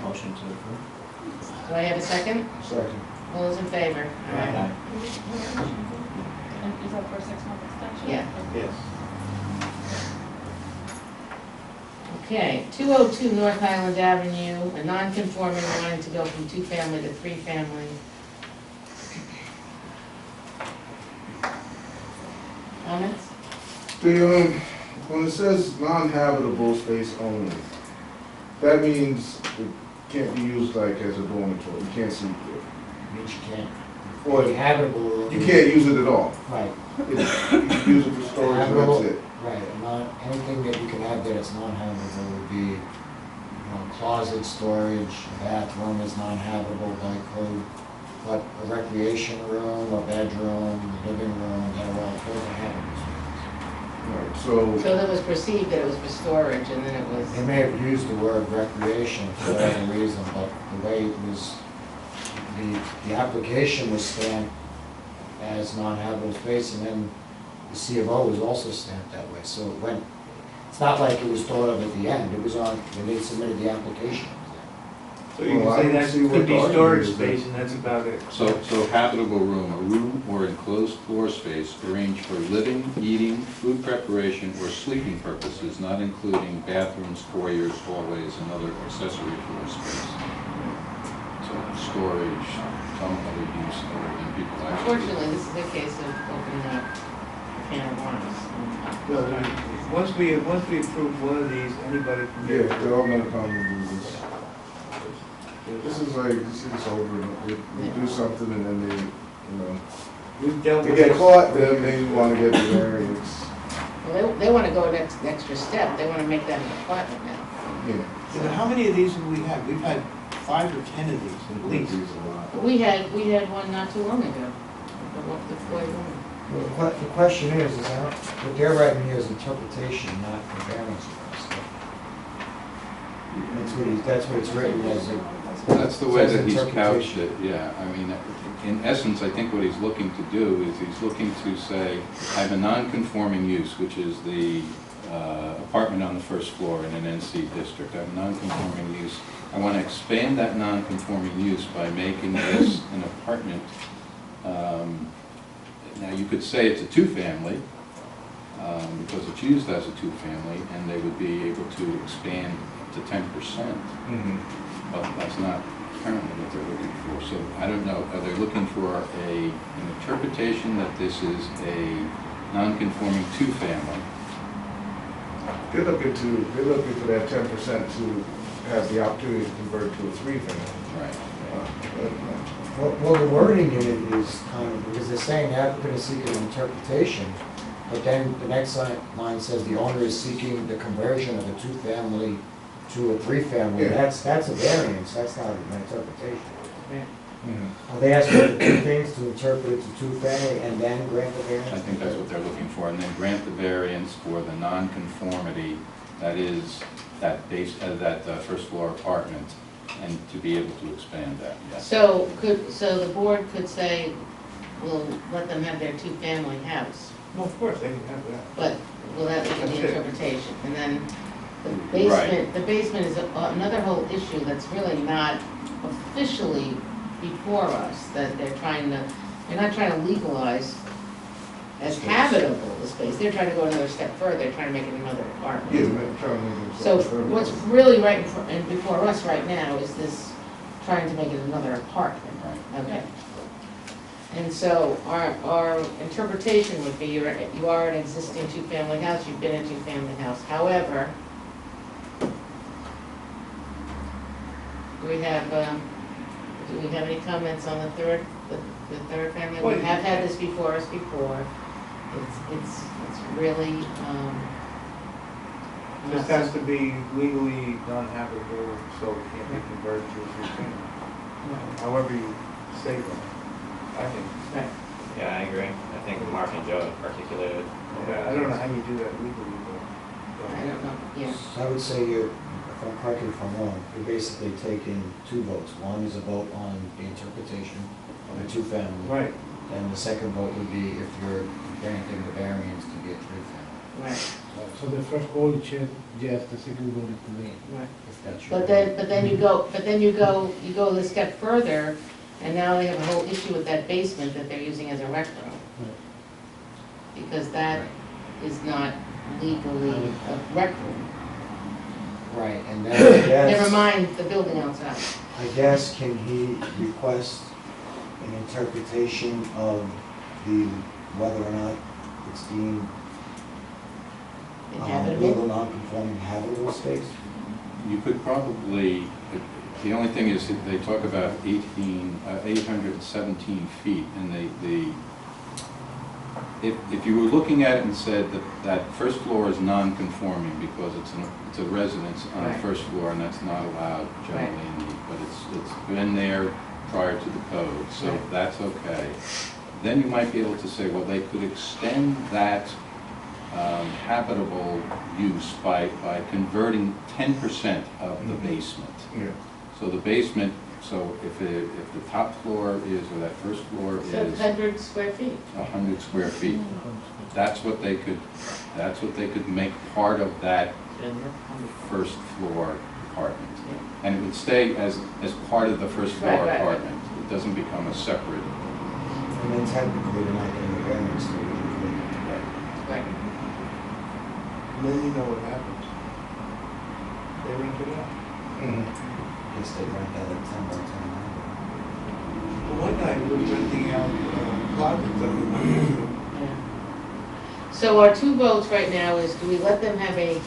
Motion to approve. Do I have a second? Second. All those in favor? All right. And is that for a 6-month extension? Yeah. Yes. Okay, 202 North Highland Avenue, a non-conforming wanting to go from 2-family to 3-family. Comments? When it says non-habitable space only, that means it can't be used like as a dormitory, you can't sleep there. Means you can't. Or The habitable. you can't use it at all. Right, You can use it for storage and Habitable. that's it. right, and not, anything that you can have there that's non-habitable would be, you know, closet storage, bathroom is non-habitable by code, but a recreation room, a bedroom, living room, they're all, those are habitable spaces. Right, so, So that was perceived that it was for storage, and then it was, They may have used the word recreation for whatever reason, but the way it was, the application was stamped as non-habitable space, and then the C of O was also stamped that way, so it went, it's not like it was thought of at the end, it was on, when they submitted the application. So you Well, I can say don't that see what could be the argument storage is space there. and that's about it. So habitable room, a room or enclosed floor space arranged for living, eating, food preparation, or sleeping purposes, not including bathrooms, foyers, hallways, and other accessory floor space. So storage, some other use other than people actually. Unfortunately, this is a case of opening up a can of worms. Well, once we approve one of these, anybody can do Yeah, it. they're all gonna come and do this. This is like, this is over, we do something and then they, you know, We've dealt they with get this. caught, then they wanna get the variance. Well, they want to go an extra step, they want to make that an apartment now. Yeah. You know, how many of these have we had? We've had 5 or 10 of these at least. These a lot. We had one not too long ago, the Floyd one. Well, the question is how, what they're writing here is interpretation, not the variance request. That's what it's written as. That's the way that he's Says couched interpretation. it, yeah. I mean, in essence, I think what he's looking to do is he's looking to say, I have a non-conforming use, which is the apartment on the first floor in an NC district. I have a non-conforming use. I want to expand that non-conforming use by making this an apartment. Now, you could say it's a two-family, because it's used as a two-family, and they would be able to expand to 10%. But that's not currently what they're looking for. So I don't know, are they looking for an interpretation that this is a non-conforming two-family? They're looking for that 10% to have the opportunity to convert to a 3-family. Right. Well, the wording in it is kind of, because they're saying the applicant is seeking an interpretation, but then the next line says the owner is seeking the conversion of a two-family to a 3-family. Yeah. That's a variance, that's not an interpretation. Mhm. Are they asking for two things, to interpret it to two-family and then grant the variance? I think that's what they're looking for, and then grant the variance for the non-conformity that is that first floor apartment, and to be able to expand that, yes. So the board could say, we'll let them have their two-family house, Well, of course, they can have that. but will that be That's the it. interpretation? And then Right. the basement is another whole issue that's really not officially before us, that they're not trying to legalize as habitable the space, they're trying to go another step further, they're trying to make it another apartment. Yeah, man, trying to make it So further. what's really right and before us right now is this, trying to make it another apartment. Right. Okay. And so our interpretation would be, you are an existing two-family house, you've been a two-family house. However, do we have any comments on the third family? Well, We have had this before us before. It's really, This has to be legally non-habitable, so it can't be converted to a 3-family. However you say that, I think. right. Yeah, I agree. I think Mark and Joe articulated. I don't know how you do that legally, but. I don't know, yeah. I would say if I'm correct, if I'm wrong, you're basically taking two votes. One is a vote on the interpretation of a two-family. Right. And the second vote would be if you're granting the variance to be a three-family. Right, So the first vote is yes, the second vote is to me. right. If that's your. But then you go a step further, and now they have a whole issue with that basement that they're using as a rec room. Because that is not legally a rec room. Right, and then I guess. Never mind the building outside. I guess, can he request an interpretation of whether or not it's deemed legal Inhabitable? non-conforming habitable space? You could probably, the only thing is that they talk about 817 feet, and if you were looking at it and said that that first floor is non-conforming because it's a residence on the Right. first floor, and that's not allowed generally but it's been there prior to the code, so Right. that's okay. Then you might be able to say, well, they could extend that habitable use by converting 10% of the basement. Yeah. So the basement, so if the top floor is, or that first floor is 700 square feet. 100 square feet, that's what they could make part of that first floor apartment. And it would stay as part of the first floor Right, right. apartment. It doesn't become a separate. And then technically, they're not getting a variance to Right. And then you know what happens. They rent it out. guess they rent that at 10 by 10. Well, one night we were renting out closets of So our two votes right now is, do we let them have a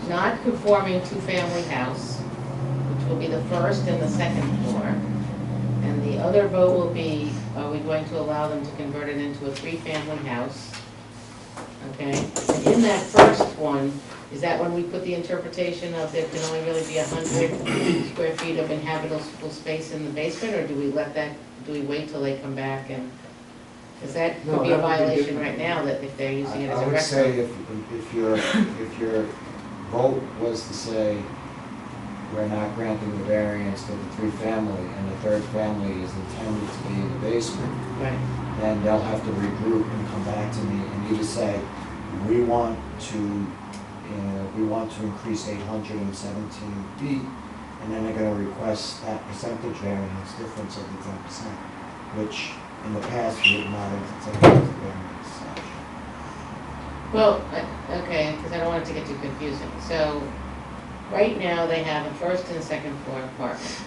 not conforming two-family house, which will be the first and the second floor? And the other vote will be, are we going to allow them to convert it into a three-family house? Okay, and in that first one, is that when we put the interpretation of there can only really be 100 square feet of inhabitable space in the basement, or do we let that, do we wait till they come back and, because that No, could be a that would be violation different. right now, that if they're using it as I a would restaurant. say if your vote was to say, we're not granting the variance to the three-family, and the third family is intended to be in the basement, Right. then they'll have to regroup and come back to me and either say, we want to increase 817 feet, and then they're gonna request that percentage variance difference of the 10%, which in the past we would not entertain as a variance. Well, okay, because I don't want it to get too confusing. So, right now, they have a first and second floor apartment.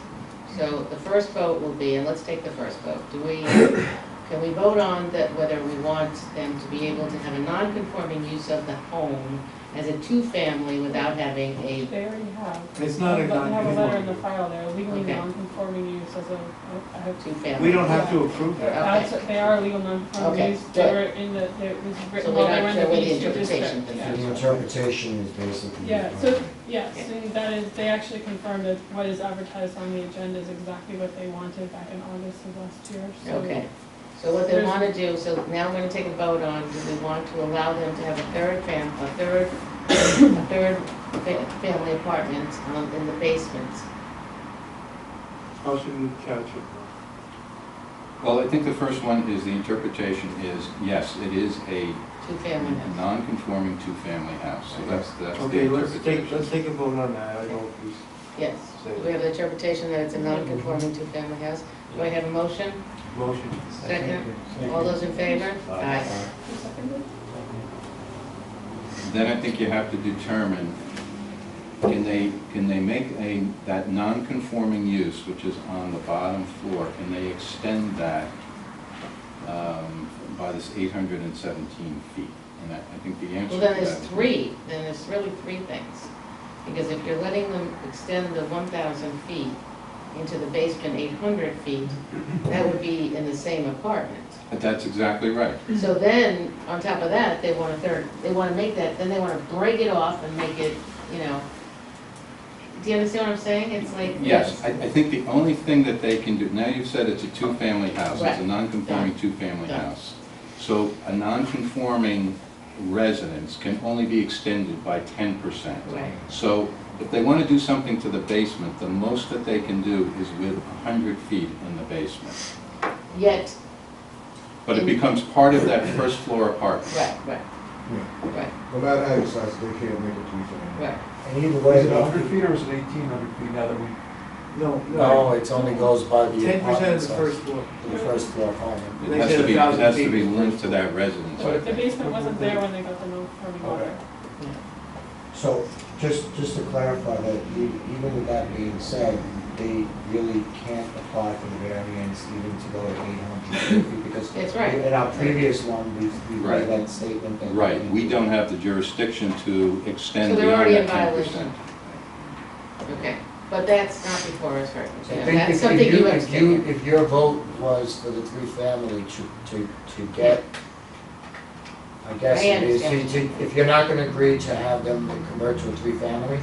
So the first vote will be, and let's take the first vote, can we vote on that whether we want them to be able to have a non-conforming use of the home as a two-family without having a, They already have. It's not a They have a letter in the non-conforming. file there, legally Okay. non-conforming use as a two-family? We don't have to approve that. Okay. That's, they are legal non-conforming Okay, use. They good. were in the, it was So written we're while they not were in sure the where the BC interpretation district. thing The Yeah. interpretation is basically. Yeah, so, yes, and that is, they actually confirmed that what is advertised on the agenda is exactly what they wanted back in August of last year, so. Okay. So what they want to do, so now I'm going to take a vote on, do we want to allow them to have a third family apartment in the basement? How should we couch it? Well, I think the first one is, the interpretation is, yes, it is a Two-family house. non-conforming two-family house. So that's the Okay, interpretation. let's take a vote on that. I don't, Yes. Do we have the interpretation that it's a non-conforming two-family house? Do I have a motion? motion. Second? All those in favor? Aye. Then I think you have to determine, can they make that non-conforming use, which is on the bottom floor, can they extend that by this 817 feet? And I think the answer Well, to then that there's three, then there's really three things. Because if you're letting them extend the 1,000 feet into the basement 800 feet, that would be in the same apartment. That's exactly right. So then, on top of that, they want a third, they want to make that, then they want to break it off and make it, you know. Do you understand what I'm saying? It's like. Yes, I think the only thing that they can do, now you've said it's a two-family house, it's Right. a non-conforming two-family Done. house. So a non-conforming residence can only be extended by 10%. Right. So if they want to do something to the basement, the most that they can do is with 100 feet in the basement. Yet, But it becomes part of that first floor apartment. right. No matter how you size it, they can't make it three-family. Right. And either way, Is it 100 feet or is it 1,800 feet now that we? No, it only goes by the 10% apartment of the size, first floor. the first floor apartment. It They has said to be, it 1,000 has to feet be is linked to that residence. The basement wasn't there when they got the non-conforming water. So, just to clarify that, even with that being said, they really can't apply for the variance even to go to 800 feet, because That's right. in our previous one, we Right. made that statement that. Right, we don't have the jurisdiction to So extend they're beyond already in that 10%. violation. Okay, but that's not before us right I now. think That's if something you you, understand. if your vote was for the three-family to get, I guess I it is, understand. if you're not gonna agree to have them convert to a three-family,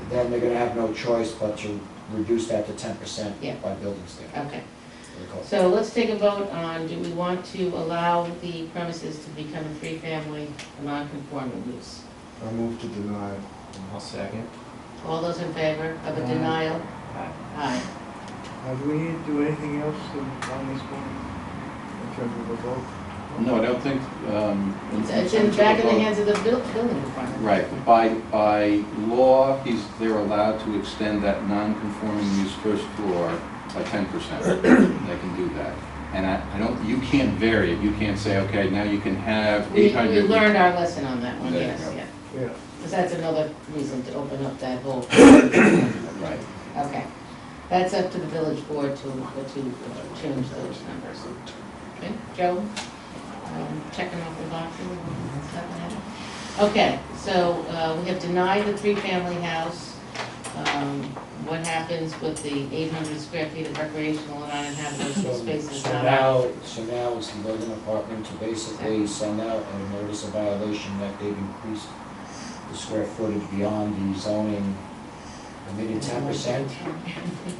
then they're gonna have no choice but to reduce that to 10% Yeah. by building standards. Okay. So let's take a vote on, do we want to allow the premises to become a three-family, non-conforming use? I move to deny. I'll second. All those in favor of a denial? Aye. Do we need to do anything else on this one in terms of a vote? No, I don't think, It's in back in the hands of the building department. Right, by law, they're allowed to extend that non-conforming use first floor by 10%. They can do that. And I don't, you can't vary it, you can't say, okay, now you can have We 800. learned our lesson on that one, There you yes, go. yeah. Yeah. Because that's another reason to open up that whole. Right. Okay, that's up to the village board to change those numbers. Okay, Joe, checking off the boxes. Okay, so we have denied the three-family house. What happens with the 800 square feet of recreational and uninhabitable spaces? So now it's the building department to basically send out a notice of violation that they've increased the square footage beyond the zoning permitted 10%,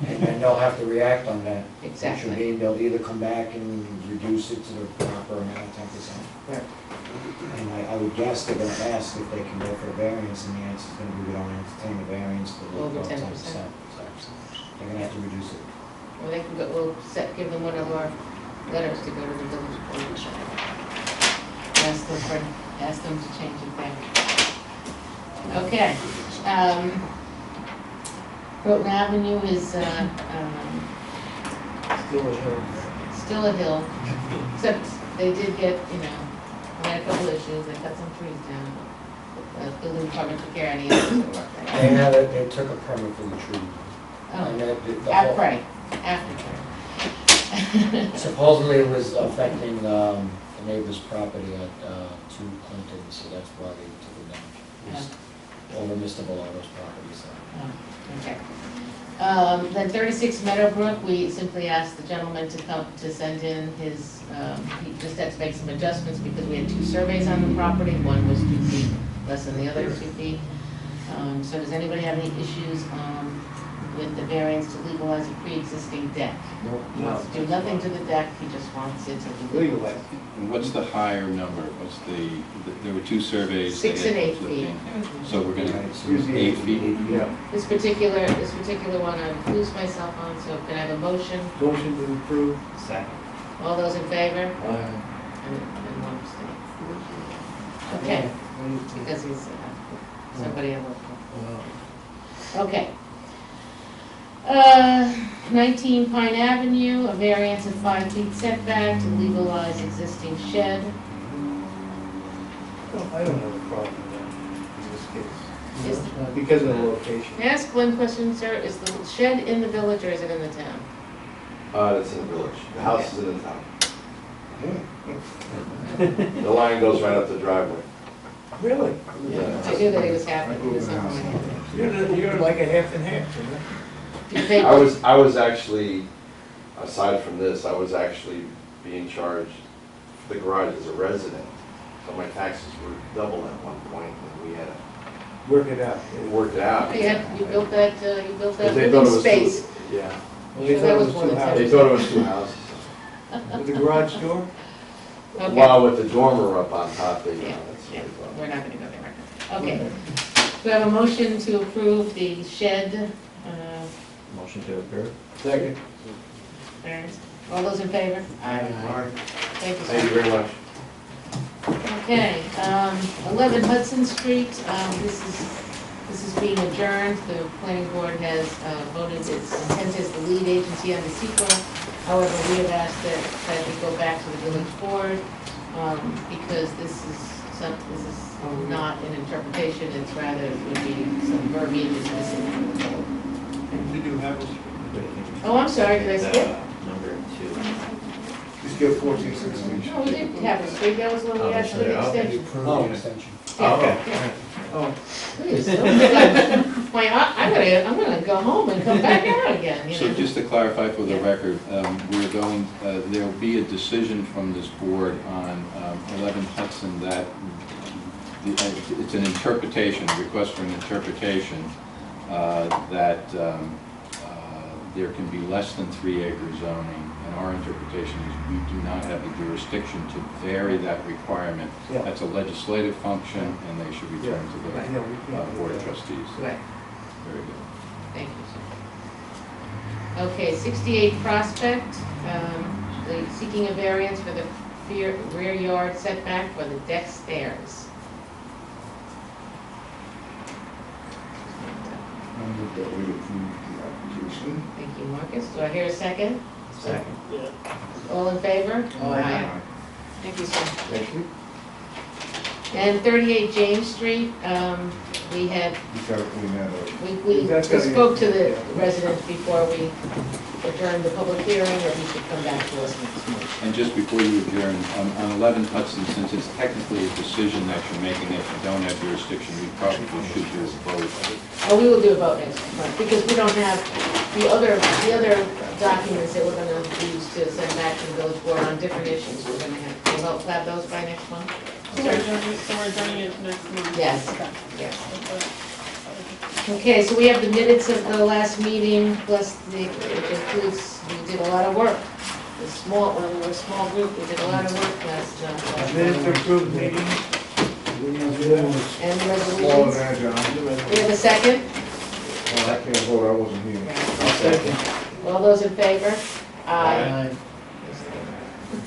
and then they'll have to react on that. Exactly. Which will mean they'll either come back and reduce it to the proper amount of 10%. Right. And I would guess they're gonna ask if they can go for a variance, and the answer's gonna be we don't entertain a variance for Over above 10%. 10%. So they're gonna have to reduce it. Or they can go, we'll give them one of our letters to go to the village board. Ask them to change it back. Okay. Groton Avenue is, Still a hill. still a hill, except they did get, we had a couple issues, they cut some trees down. The building department took care of any others that worked. They took a permit for the tree. And Oh, after. Supposedly it was affecting the neighbor's property at 2 Clinton, so that's why they took it down. It was over Mr. Belotto's property, so. Oh, okay. Then 36 Meadowbrook, we simply asked the gentleman to come, to send in his, he just had to make some adjustments because we had 2 surveys on the property. One was 2 feet less than the other 2 feet. So does anybody have any issues with the variance to legalize a pre-existing deck? He wants to do nothing to the deck, he just wants it to be legalized. And what's the higher number? What's there were 2 surveys. 6 and 8 feet. So we're gonna Use the 8 feet? Yeah. This particular one I lose myself on, so can I have a motion? Motion to approve. Second. All those in favor? Aye. And one abstain. Okay, because he's somebody I work for. Okay. 19 Pine Avenue, a variance of 5 feet setback to legalize existing shed. I don't have a problem with that in this case. Is- Because of the location. May I ask one question, sir? Is the shed in the village or is it in the town? It's in the village. The house is in the town. The line goes right up the driveway. Really? Yeah. I knew that he was happy with something. You're like a half and half, isn't it? You paid- I was actually, aside from this, I was actually being charged for the garage as a resident. So my taxes were double at one point, and we had to Work it out. work it out. You built that They living thought it was space. two, yeah. Well, they So thought that it was was more 2 than houses. They thought it was 2 houses. With the garage door? Okay. Well, with the dormer up on top, they, Yeah, that's yeah, what they thought. we're not gonna go there right now. Okay. Do we have a motion to approve the shed, Motion to approve. Second. variance? All those in favor? Aye. Thank you, Thank you sir. very much. Okay, 11 Hudson Street, this is being adjourned. The planning board has voted its intent as the lead agency on the sequel. However, we have asked that we go back to the village board, because this is not an interpretation, it's rather, it would be some verbiage is missing. Did you have a... Oh, I'm sorry, did I skip? Number 2. Just give 1416. No, we didn't have a street, that was when we asked for the extension. Approve the extension. Yeah. Oh. Please, I'm gonna go home and come back out again, you So know. just to clarify for the record, there'll be a decision from this board on 11 Hudson that it's an interpretation, a request for an interpretation, that there can be less than 3 acre zoning. And our interpretation is we do not have the jurisdiction to vary that requirement. Yeah. That's a legislative function, and they should return to the Yeah, we can't do Board of that. Trustees. Right, Very good. thank you, sir. Okay, 68 Prospect, seeking a variance for the rear yard setback for the deck stairs. I move that we approve the application. Thank you, Marcus. Do I hear a second? Second. All in favor? Aye. Thank you, sir. Thank you. And 38 James Street, we had, You gotta clean that up. we That's gotta be- spoke to the residents before we adjourned the public hearing, or he should come back to us next month. And just before you adjourn, on 11 Hudson, since it's technically a decision that you're making, if you don't have jurisdiction, we probably should do a vote. Oh, we will do a vote next month, because we don't have the other documents that we're gonna use to send back to the village board on different issues. We'll have those by next month? So we're adjourning it next month? Yes. Okay. Yes. Okay, so we have the minutes of the last meeting, plus it includes, we did a lot of work. When we were a small group, we did a lot of work last. Minutes to approve meeting. And Smaller resolutions. than John. We have a second? Oh, I can't vote, I wasn't here. Second. All those in favor? Aye.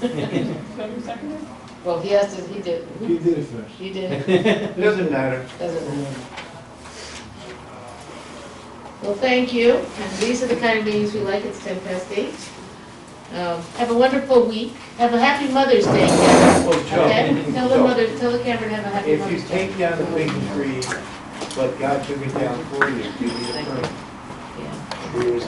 So you seconded? Well, he has to, he did. He did it first. He did it. Doesn't matter. Doesn't matter. Well, thank you, and these are the kind of meetings we like, it's 8:10. Have a wonderful week, have a happy Mother's Day, Kevin. Oh, Joe. Okay? Tell the Joe. mother, tell the camera to have a happy If you Mother's Day. take down the big tree, but God took it down for you, give me a Thank you. permit. Yeah.